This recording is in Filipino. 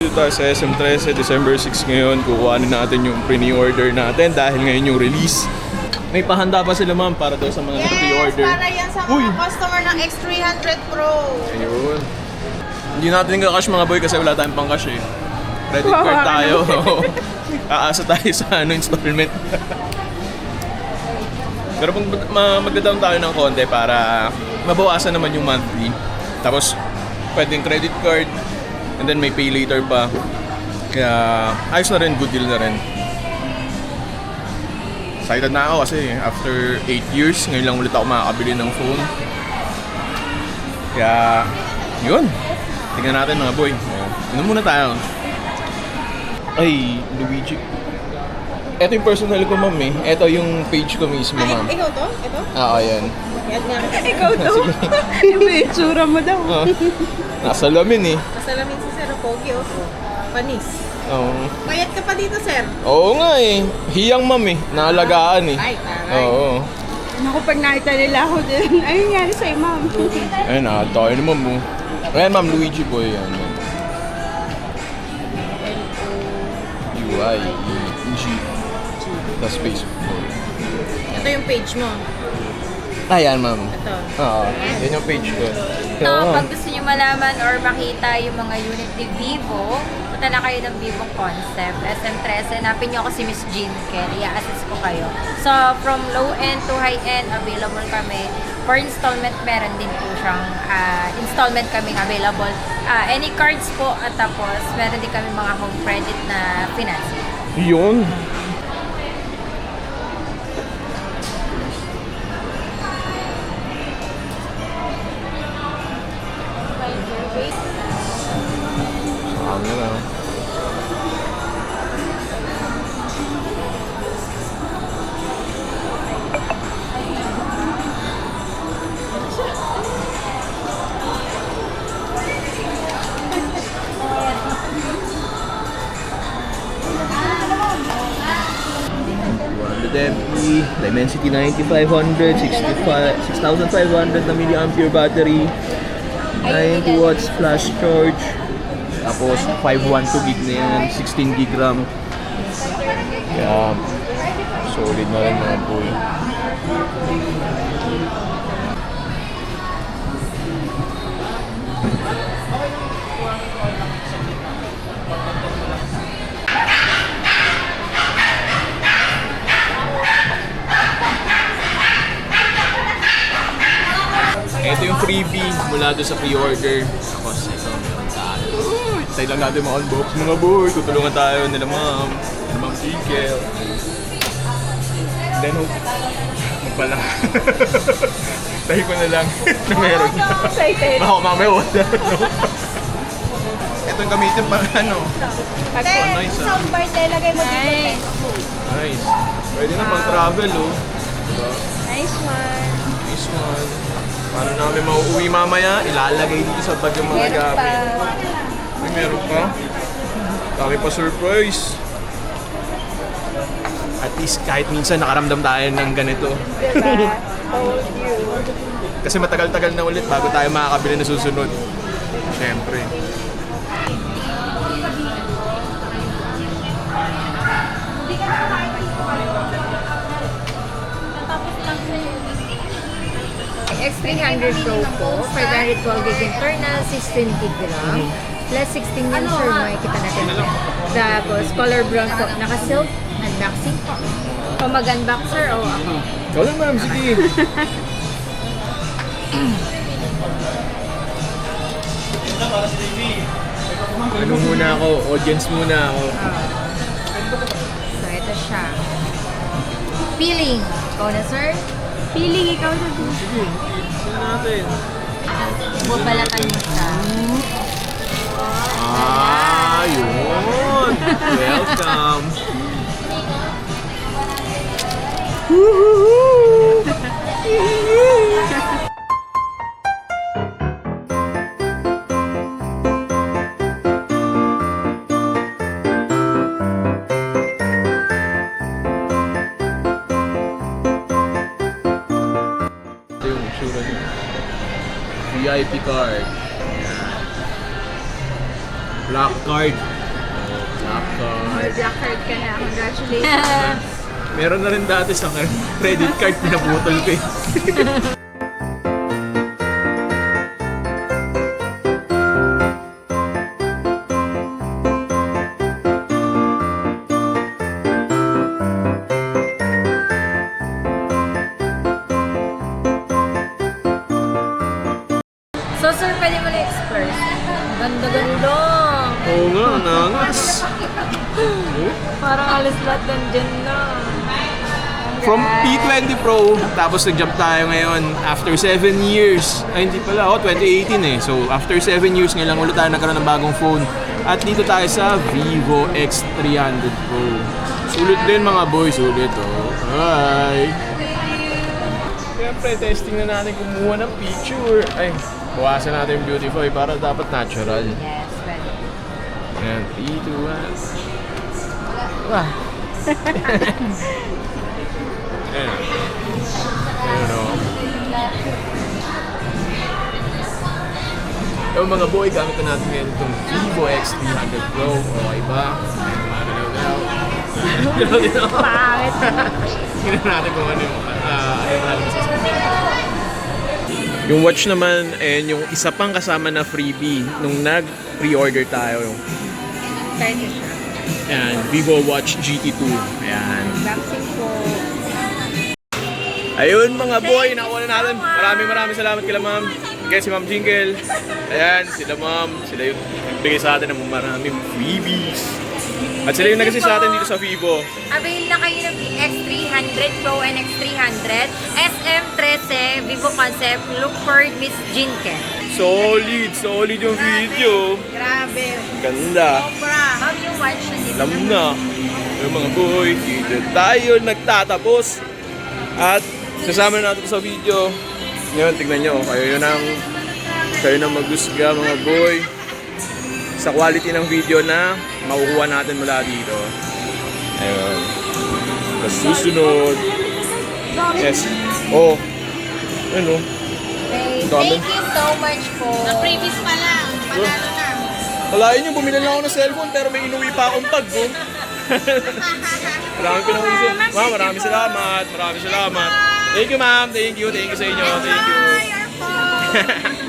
Dito tayo sa SM13, December 6 ngayon. Kukuhanin natin yung pre-order natin dahil ngayon yung release. May pahanda pa sila ma'am para daw sa mga pre-order. Yes, para yan sa mga customer ng X300 Pro. Ayun. Hindi natin ka-cash mga boy kasi wala tayong pang-cash eh. Credit card tayo. Aasa tayo sa installment. Pero pag magda-down tayo ng konti para mabawasan naman yung monthly. Tapos pwedeng credit card and then may pay later pa. Kaya ayos na rin, good deal na rin. Excited na ako kasi after 8 years, ngayon lang ulit ako makakabili ng phone. Kaya, yun. Tingnan natin mga boy. Ano muna tayo? Ay, Luigi. Ito yung personal ko, ma'am eh. Ito yung page ko mismo, ma'am. Ikaw to? Ito? Oo, yan. Yan nga. Ikaw to? Yung itsura mo daw. Nasa lamin eh. Masalamin si Sir Pogi, oh. Panis. Oo. Bayad ka pa dito, sir. Oo nga eh. Hiyang ma'am eh. Naalagaan eh. Ay, taray. Oo. Naku, pag nakita nila ako din, ayun nangyari sa'yo, ma'am. Ayun ah, tayo naman mo. Ayan ma'am, Luigi po yan. L-O-U-I-E-G. Tapos Facebook po. Ito yung page mo. Ayan ma'am. Ito. Oo, yan yung page ko. So, pag gusto nyo malaman or makita yung mga unit ni Vivo, punta na kayo ng Vivo Concept, SM13, hanapin nyo ako si Miss Jean Kelly, i-assist ko kayo. So, from low-end to high-end, available kami. For installment, meron din po siyang installment kaming available. Any cards po, at tapos meron din kami mga home credit na financing. Yun. Saan na lang. MP, Dimensity 9500, 6,500 na milliampere battery, 90 watts flash charge, tapos 512 gig na yan, 16 gig RAM. Kaya solid na rin mga boy. Ito yung freebie mula doon sa pre-order. Tapos ito, meron tayo. Tayo lang natin ma-unbox mga boy. Tutulungan tayo nila ma'am. Nila ma'am Tigel. Then, magpala. Tayo ko na lang na meron. Excited. Baka mamaya wala. Ito yung gamitin para ano. Nice ah. Soundbar, lagay mo dito. Nice. Pwede na pang travel oh. Diba? Nice one. Nice one. Paano namin mauuwi mamaya, ilalagay dito sa bag yung mga gamit. Ay, meron pa. Laki pa surprise. At least kahit minsan nakaramdam tayo ng ganito. Diba? Told you. Kasi matagal-tagal na ulit bago tayo makakabili na susunod. Siyempre. X300 Pro po, 512 gig internal, 16 gig RAM, plus 16 yung sure makikita natin. Tapos color brown po, naka-silk, unboxing po. So mag-unbox sir o ako? Ikaw lang ma'am, sige. Ano muna ako, audience muna ako. So ito siya. Peeling. Ikaw na sir? Feeling ikaw na dito. Sige, sige natin. Bubalatan mo siya. Ah, yun. Welcome. Ito yung itsura niya. VIP card. Black card. Oh, black card. Black card ka na. Congratulations. Meron na rin dati sa akin. Credit card, pinaputol ko eh. So, sir, pwede mo na-explore. Ganda-ganda. Oo nga, nangas. Parang alas lahat nandyan na. From P20 Pro, tapos nag-jump tayo ngayon after 7 years. Ay, hindi pala. 2018 eh. So, after 7 years ngayon lang ulit tayo nagkaroon ng bagong phone. At dito tayo sa Vivo X300 Pro. Sulit din mga boy, sulit oh. Hi! Siyempre, testing na natin kumuha ng picture. Ay, bawasan natin yung beautify para dapat natural. Yes, pwede. Ayan, 3, 2, 1. Wah! Ayan. Ayan o. Yung mga boy, gamit na natin ngayon itong Vivo X300 Pro. Okay ba? Galaw-galaw. Pangit. Tingnan natin kung ano yung natin masasabi. Yung watch naman, and yung isa pang kasama na freebie nung nag-pre-order tayo. Yung, Pwede siya. ayan, Vivo Watch GT2. Ayan. Vaccine po. Ayun mga boy, nakuha na natin. Maraming salamat kila ma'am. Kaya si Ma'am Jingle. Ayan, sila ma'am. Sila yung nagbigay sa atin ng maraming freebies. At sila yung nag-assist sa atin dito sa Vivo. Avail na kayo ng X300 Pro and X300. SM13 Vivo Concept. Look for Miss Jinke. Solid yung video. Grabe. Ganda. Sobra. Ma'am, yung watch na dito. Alam na. Yung mga boy, dito tayo nagtatapos. At sasama na natin sa video. Ngayon, tignan nyo. Kayo na magusga mga boy. Sa quality ng video na makukuha natin mula dito. Ayun. Sa susunod. Yes. Oh. Ano? Okay, Dami. thank you so much po. Previous pa lang. Panalo na. Walain nyo, bumili lang ako ng cellphone pero may inuwi pa akong bag. Oh. Maraming pinausap. Ma'am, maraming salamat. Thank you, ma'am. Thank you sa inyo. Thank you.